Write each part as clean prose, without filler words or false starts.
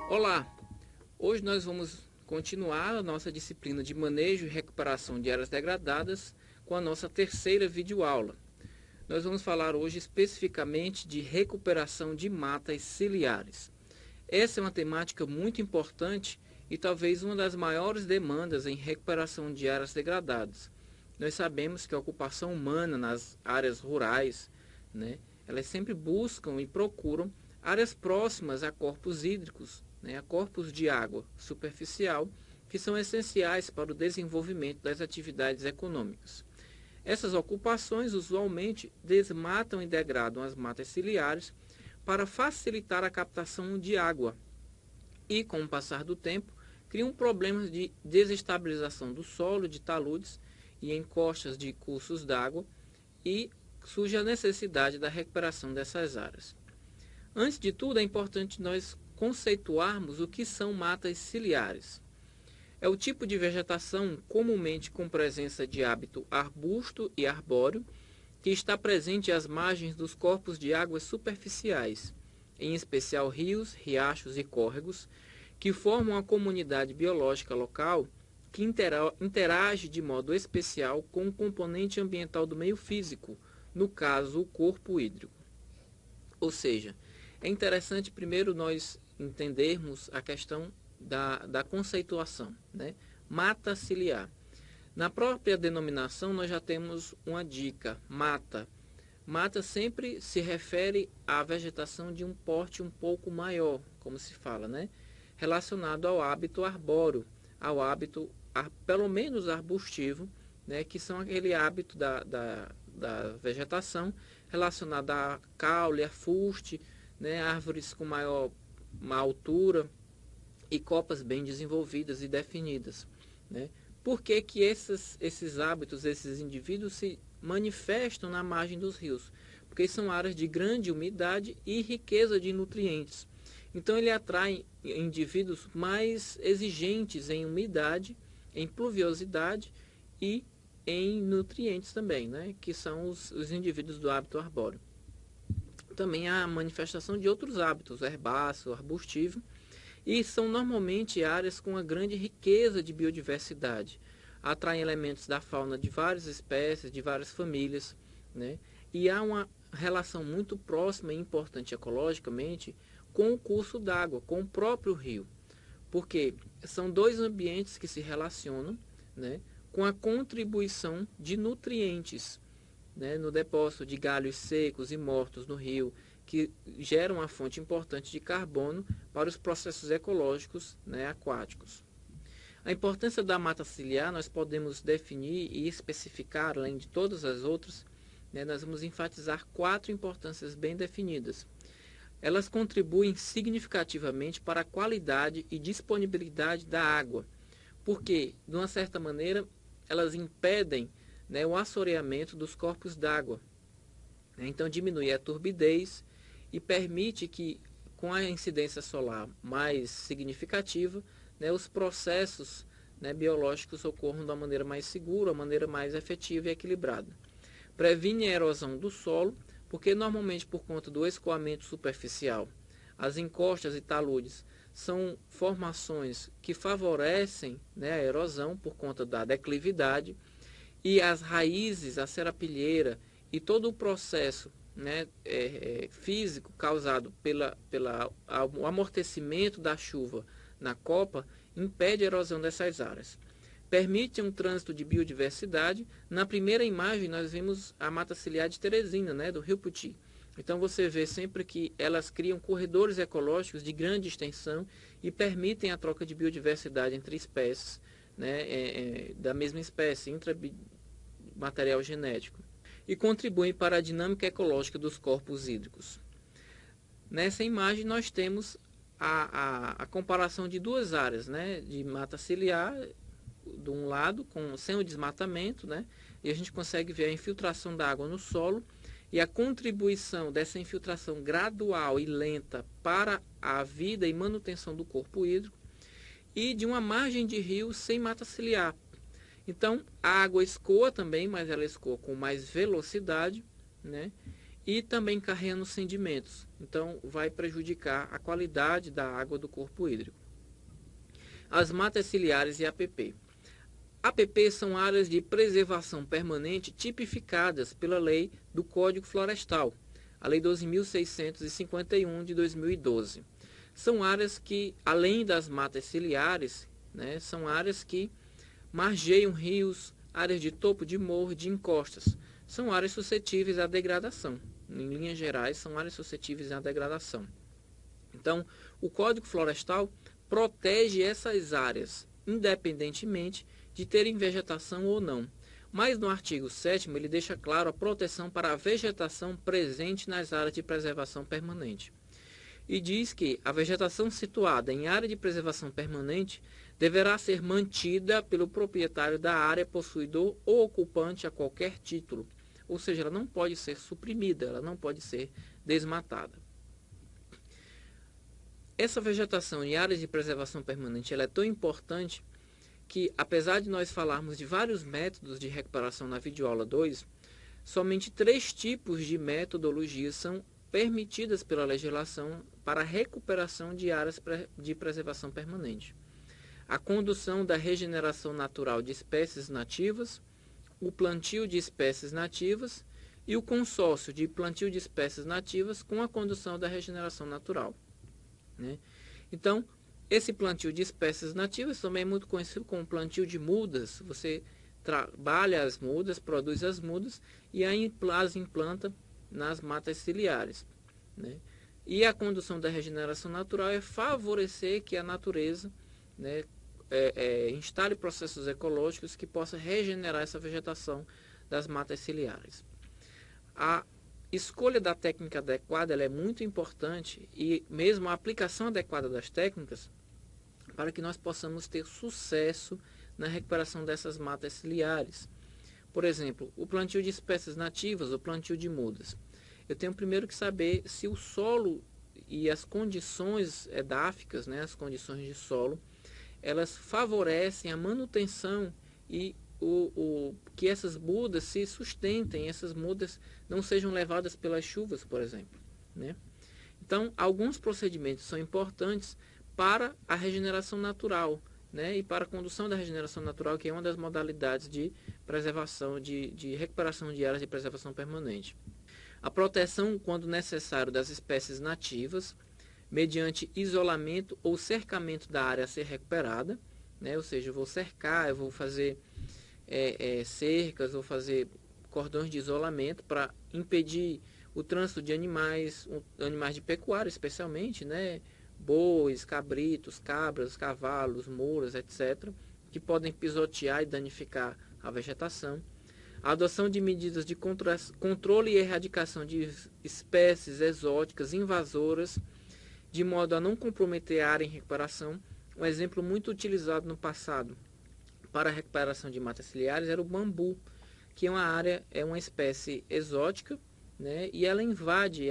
Olá! Hoje nós vamos continuar a nossa disciplina de manejo e recuperação de áreas degradadas com a nossa terceira videoaula. Nós vamos falar hoje especificamente de recuperação de matas ciliares. Essa é uma temática muito importante e talvez uma das maiores demandas em recuperação de áreas degradadas. Nós sabemos que a ocupação humana nas áreas rurais, elas sempre buscam e procuram áreas próximas a corpos hídricos, a corpos de água superficial, que são essenciais para o desenvolvimento das atividades econômicas. Essas ocupações usualmente desmatam e degradam as matas ciliares para facilitar a captação de água e, com o passar do tempo, criam problemas de desestabilização do solo, de taludes e encostas de cursos d'água, e surge a necessidade da recuperação dessas áreas. Antes de tudo, é importante nós conceituarmos o que são matas ciliares. É o tipo de vegetação comumente com presença de hábito arbusto e arbóreo, que está presente às margens dos corpos de águas superficiais, em especial rios, riachos e córregos, que formam a comunidade biológica local que interage de modo especial com o componente ambiental do meio físico, no caso, o corpo hídrico. Ou seja, é interessante primeiro nós entendermos a questão da conceituação, Mata ciliar. Na própria denominação nós já temos uma dica, mata. Mata sempre se refere à vegetação de um porte um pouco maior, como se fala, relacionado ao hábito arbóreo, ao hábito pelo menos arbustivo, que são aquele hábito da vegetação relacionado a caule, a fuste, árvores com maior altura e copas bem desenvolvidas e definidas. Por que esses hábitos, esses indivíduos se manifestam na margem dos rios? Porque são áreas de grande umidade e riqueza de nutrientes. Então ele atrai indivíduos mais exigentes em umidade, em pluviosidade e em nutrientes também, que são os indivíduos do hábito arbóreo. Também há a manifestação de outros hábitos, herbáceo, arbustivo, e são normalmente áreas com uma grande riqueza de biodiversidade. Atraem elementos da fauna de várias espécies, de várias famílias, e há uma relação muito próxima e importante ecologicamente com o curso d'água, com o próprio rio, porque são dois ambientes que se relacionam, com a contribuição de nutrientes, no depósito de galhos secos e mortos no rio, que geram uma fonte importante de carbono para os processos ecológicos aquáticos. A importância da mata ciliar nós podemos definir e especificar, além de todas as outras, nós vamos enfatizar 4 importâncias bem definidas. Elas contribuem significativamente para a qualidade e disponibilidade da água, porque, de uma certa maneira, elas impedem o assoreamento dos corpos d'água. Então diminui a turbidez e permite que, com a incidência solar mais significativa, os processos biológicos ocorram de uma maneira mais segura, uma maneira mais efetiva e equilibrada. Previne a erosão do solo, porque normalmente por conta do escoamento superficial, as encostas e taludes são formações que favorecem a erosão por conta da declividade, e as raízes, a serapilheira e todo o processo físico causado pelo amortecimento da chuva na copa impede a erosão dessas áreas. Permite um trânsito de biodiversidade. Na primeira imagem nós vimos a mata ciliar de Teresina, do Rio Puti. Então você vê sempre que elas criam corredores ecológicos de grande extensão e permitem a troca de biodiversidade entre espécies, da mesma espécie, intramaterial genético, e contribuem para a dinâmica ecológica dos corpos hídricos. Nessa imagem nós temos a comparação de duas áreas, de mata ciliar, de um lado, sem o desmatamento, e a gente consegue ver a infiltração da água no solo e a contribuição dessa infiltração gradual e lenta para a vida e manutenção do corpo hídrico, e de uma margem de rio sem mata ciliar. Então, a água escoa também, mas ela escoa com mais velocidade, e também carregando sedimentos. Então, vai prejudicar a qualidade da água do corpo hídrico. As matas ciliares e APP. APP são áreas de preservação permanente tipificadas pela Lei do Código Florestal, a Lei 12.651 de 2012. São áreas que, além das matas ciliares, né, são áreas que margeiam rios, áreas de topo de morro, de encostas. São áreas suscetíveis à degradação. Em linhas gerais, são áreas suscetíveis à degradação. Então, o Código Florestal protege essas áreas, independentemente de terem vegetação ou não. Mas no artigo 7º ele deixa claro a proteção para a vegetação presente nas áreas de preservação permanente. E diz que a vegetação situada em área de preservação permanente deverá ser mantida pelo proprietário da área, possuidor ou ocupante a qualquer título. Ou seja, ela não pode ser suprimida, ela não pode ser desmatada. Essa vegetação em áreas de preservação permanente ela é tão importante que, apesar de nós falarmos de vários métodos de recuperação na videoaula 2, somente 3 tipos de metodologias são permitidas pela legislação para a recuperação de áreas de preservação permanente. A condução da regeneração natural de espécies nativas, o plantio de espécies nativas e o consórcio de plantio de espécies nativas com a condução da regeneração natural, né? Então, esse plantio de espécies nativas também é muito conhecido como plantio de mudas. Você trabalha as mudas, produz as mudas e as implanta nas matas ciliares, né? E a condução da regeneração natural é favorecer que a natureza, né, instale processos ecológicos que possam regenerar essa vegetação das matas ciliares. A escolha da técnica adequada ela é muito importante e mesmo a aplicação adequada das técnicas para que nós possamos ter sucesso na recuperação dessas matas ciliares. Por exemplo, o plantio de espécies nativas, o plantio de mudas. Eu tenho primeiro que saber se o solo e as condições edáficas, né, as condições de solo, elas favorecem a manutenção e que essas mudas se sustentem, essas mudas não sejam levadas pelas chuvas, por exemplo, né? Então, alguns procedimentos são importantes para a regeneração natural, né, e para a condução da regeneração natural, que é uma das modalidades de preservação, de recuperação de áreas de preservação permanente. A proteção, quando necessário, das espécies nativas, mediante isolamento ou cercamento da área a ser recuperada, né, ou seja, eu vou cercar, eu vou fazer cercas, vou fazer cordões de isolamento para impedir o trânsito de animais de pecuária especialmente, né, bois, cabritos, cabras, cavalos, mulas, etc., que podem pisotear e danificar a vegetação. A adoção de medidas de controle e erradicação de espécies exóticas invasoras, de modo a não comprometer a área em recuperação. Um exemplo muito utilizado no passado para a recuperação de matas ciliares era o bambu, que é uma espécie exótica, né, e ela é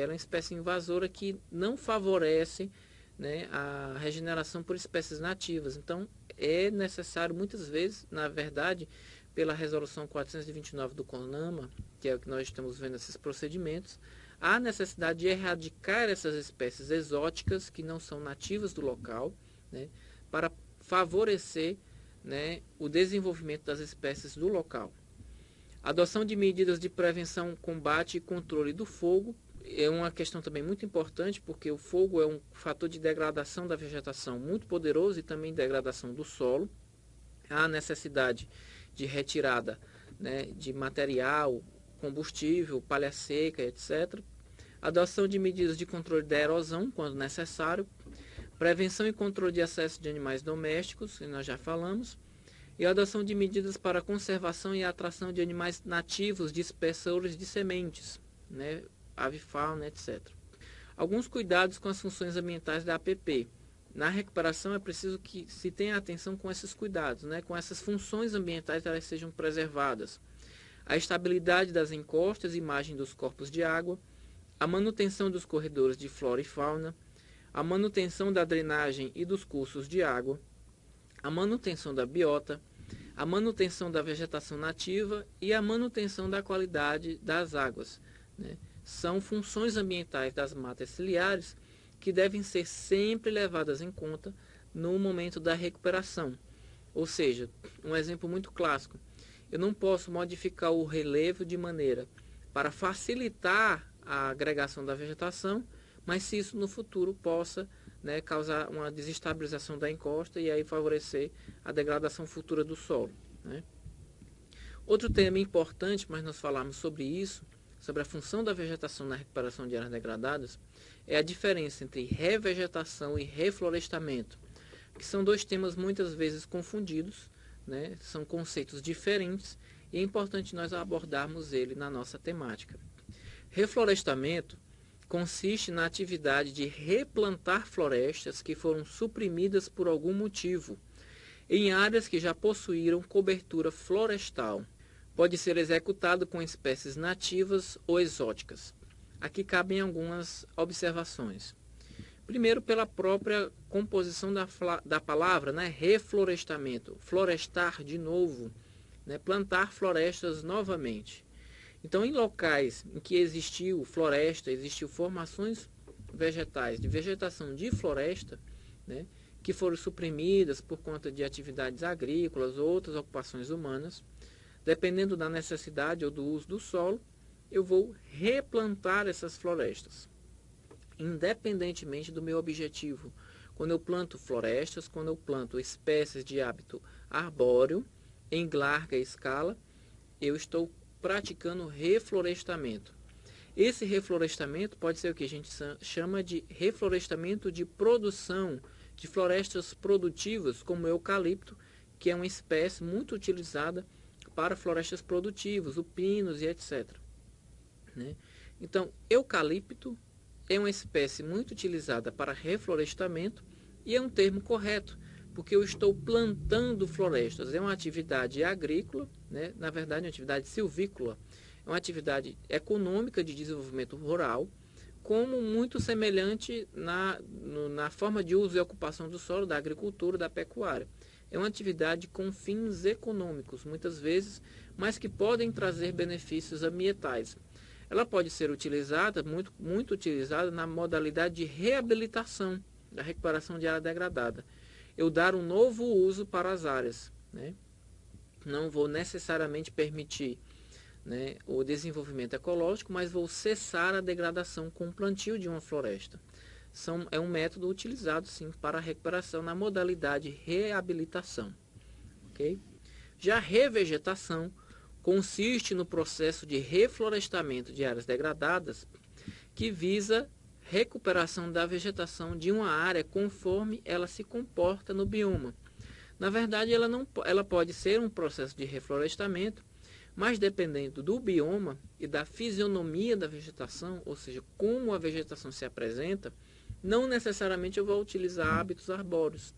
uma espécie invasora que não favorece, né, a regeneração por espécies nativas. Então, é necessário muitas vezes, na verdade, pela resolução 429 do CONAMA, que é o que nós estamos vendo esses procedimentos, há necessidade de erradicar essas espécies exóticas que não são nativas do local, né, para favorecer, né, o desenvolvimento das espécies do local. Adoção de medidas de prevenção, combate e controle do fogo é uma questão também muito importante, porque o fogo é um fator de degradação da vegetação muito poderoso e também degradação do solo. Há necessidade de retirada, né, de material, combustível, palha seca, etc. Adoção de medidas de controle da erosão, quando necessário. Prevenção e controle de acesso de animais domésticos, que nós já falamos. E a adoção de medidas para a conservação e atração de animais nativos de espessores de sementes, né, avifauna, etc. Alguns cuidados com as funções ambientais da APP. Na recuperação é preciso que se tenha atenção com esses cuidados, né, com essas funções ambientais, elas sejam preservadas. A estabilidade das encostas e margem dos corpos de água, a manutenção dos corredores de flora e fauna, a manutenção da drenagem e dos cursos de água, a manutenção da biota, a manutenção da vegetação nativa e a manutenção da qualidade das águas, né? são funções ambientais das matas ciliares que devem ser sempre levadas em conta no momento da recuperação. Ou seja, um exemplo muito clássico, eu não posso modificar o relevo de maneira para facilitar a agregação da vegetação, mas se isso no futuro possa, né, causar uma desestabilização da encosta e aí favorecer a degradação futura do solo, né? Outro tema importante, mas nós falamos sobre isso, sobre a função da vegetação na recuperação de áreas degradadas, é a diferença entre revegetação e reflorestamento, que são dois temas muitas vezes confundidos, né? São conceitos diferentes e é importante nós abordarmos ele na nossa temática. Reflorestamento consiste na atividade de replantar florestas que foram suprimidas por algum motivo em áreas que já possuíram cobertura florestal. Pode ser executado com espécies nativas ou exóticas. Aqui cabem algumas observações. Primeiro, pela própria composição da palavra, né? Reflorestamento, florestar de novo, né? Plantar florestas novamente. Então, em locais em que existiu floresta, existiu formações vegetais, de vegetação de floresta, né? Que foram suprimidas por conta de atividades agrícolas ou outras ocupações humanas, dependendo da necessidade ou do uso do solo, eu vou replantar essas florestas, independentemente do meu objetivo. Quando eu planto florestas, quando eu planto espécies de hábito arbóreo, em larga escala, eu estou praticando reflorestamento. Esse reflorestamento pode ser o que a gente chama de reflorestamento de produção, de florestas produtivas, como o eucalipto, que é uma espécie muito utilizada para florestas produtivas, o pinos e etc. Né? Então, eucalipto é uma espécie muito utilizada para reflorestamento e é um termo correto, porque eu estou plantando florestas. É uma atividade agrícola, né? Na verdade, é uma atividade silvícola, é uma atividade econômica de desenvolvimento rural, como muito semelhante na forma de uso e ocupação do solo, da agricultura, da pecuária. É uma atividade com fins econômicos, muitas vezes, mas que podem trazer benefícios ambientais. Ela pode ser utilizada, muito utilizada, na modalidade de reabilitação, da recuperação de área degradada. Eu dar um novo uso para as áreas, né? Não vou necessariamente permitir, né, o desenvolvimento ecológico, mas vou cessar a degradação com o plantio de uma floresta. É um método utilizado, sim, para a recuperação na modalidade reabilitação. Okay? Já a revegetação consiste no processo de reflorestamento de áreas degradadas que visa recuperação da vegetação de uma área conforme ela se comporta no bioma. Na verdade, ela pode ser um processo de reflorestamento, mas dependendo do bioma e da fisionomia da vegetação, ou seja, como a vegetação se apresenta, não necessariamente eu vou utilizar hábitos arbóreos,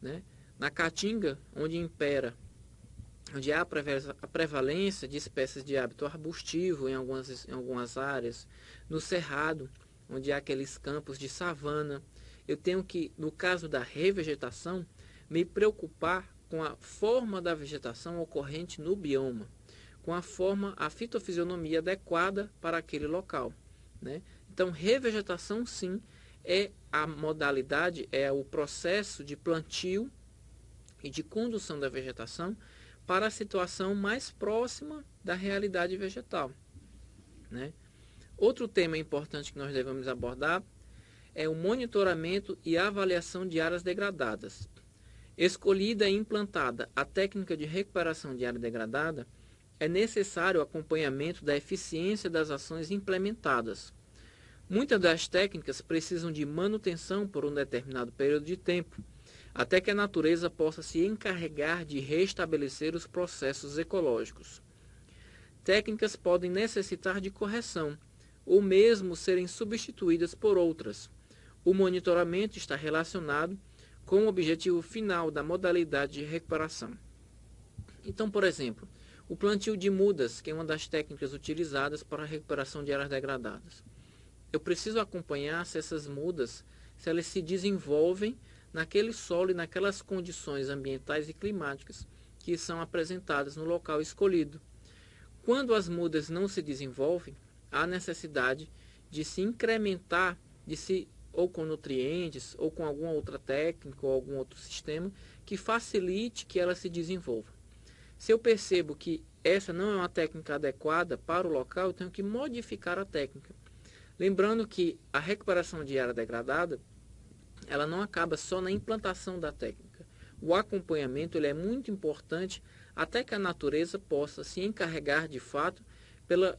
né? Na caatinga, onde há a prevalência de espécies de hábito arbustivo em algumas áreas, no cerrado, onde há aqueles campos de savana, eu tenho que, no caso da revegetação, me preocupar com a forma da vegetação ocorrente no bioma, com a fitofisionomia adequada para aquele local, né? Então, revegetação, sim, é a modalidade, é o processo de plantio e de condução da vegetação para a situação mais próxima da realidade vegetal, né? Outro tema importante que nós devemos abordar é o monitoramento e avaliação de áreas degradadas. Escolhida e implantada a técnica de recuperação de área degradada, é necessário o acompanhamento da eficiência das ações implementadas. Muitas das técnicas precisam de manutenção por um determinado período de tempo, até que a natureza possa se encarregar de restabelecer os processos ecológicos. Técnicas podem necessitar de correção, ou mesmo serem substituídas por outras. O monitoramento está relacionado com o objetivo final da modalidade de recuperação. Então, por exemplo, o plantio de mudas, que é uma das técnicas utilizadas para a recuperação de áreas degradadas. Eu preciso acompanhar se essas mudas, se elas se desenvolvem naquele solo e naquelas condições ambientais e climáticas que são apresentadas no local escolhido. Quando as mudas não se desenvolvem, há necessidade de se incrementar, ou com nutrientes, ou com alguma outra técnica, ou algum outro sistema, que facilite que ela se desenvolva. Se eu percebo que essa não é uma técnica adequada para o local, eu tenho que modificar a técnica. Lembrando que a recuperação de área degradada, ela não acaba só na implantação da técnica. O acompanhamento ele é muito importante até que a natureza possa se encarregar de fato pela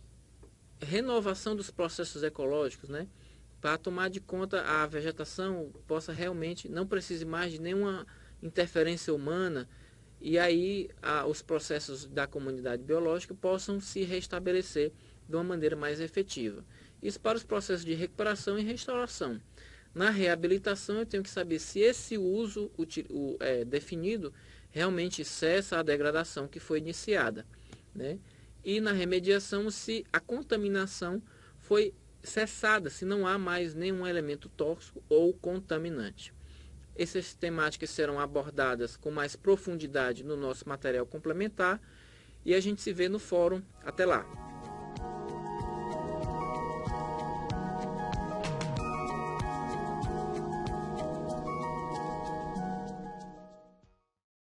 renovação dos processos ecológicos, né? Para tomar de conta a vegetação possa realmente, não precise mais de nenhuma interferência humana, e aí os processos da comunidade biológica possam se restabelecer de uma maneira mais efetiva. Isso para os processos de recuperação e restauração. Na reabilitação eu tenho que saber se esse uso definido realmente cessa a degradação que foi iniciada, né? E na remediação, se a contaminação foi cessada, se não há mais nenhum elemento tóxico ou contaminante. Essas temáticas serão abordadas com mais profundidade no nosso material complementar e a gente se vê no fórum. Até lá!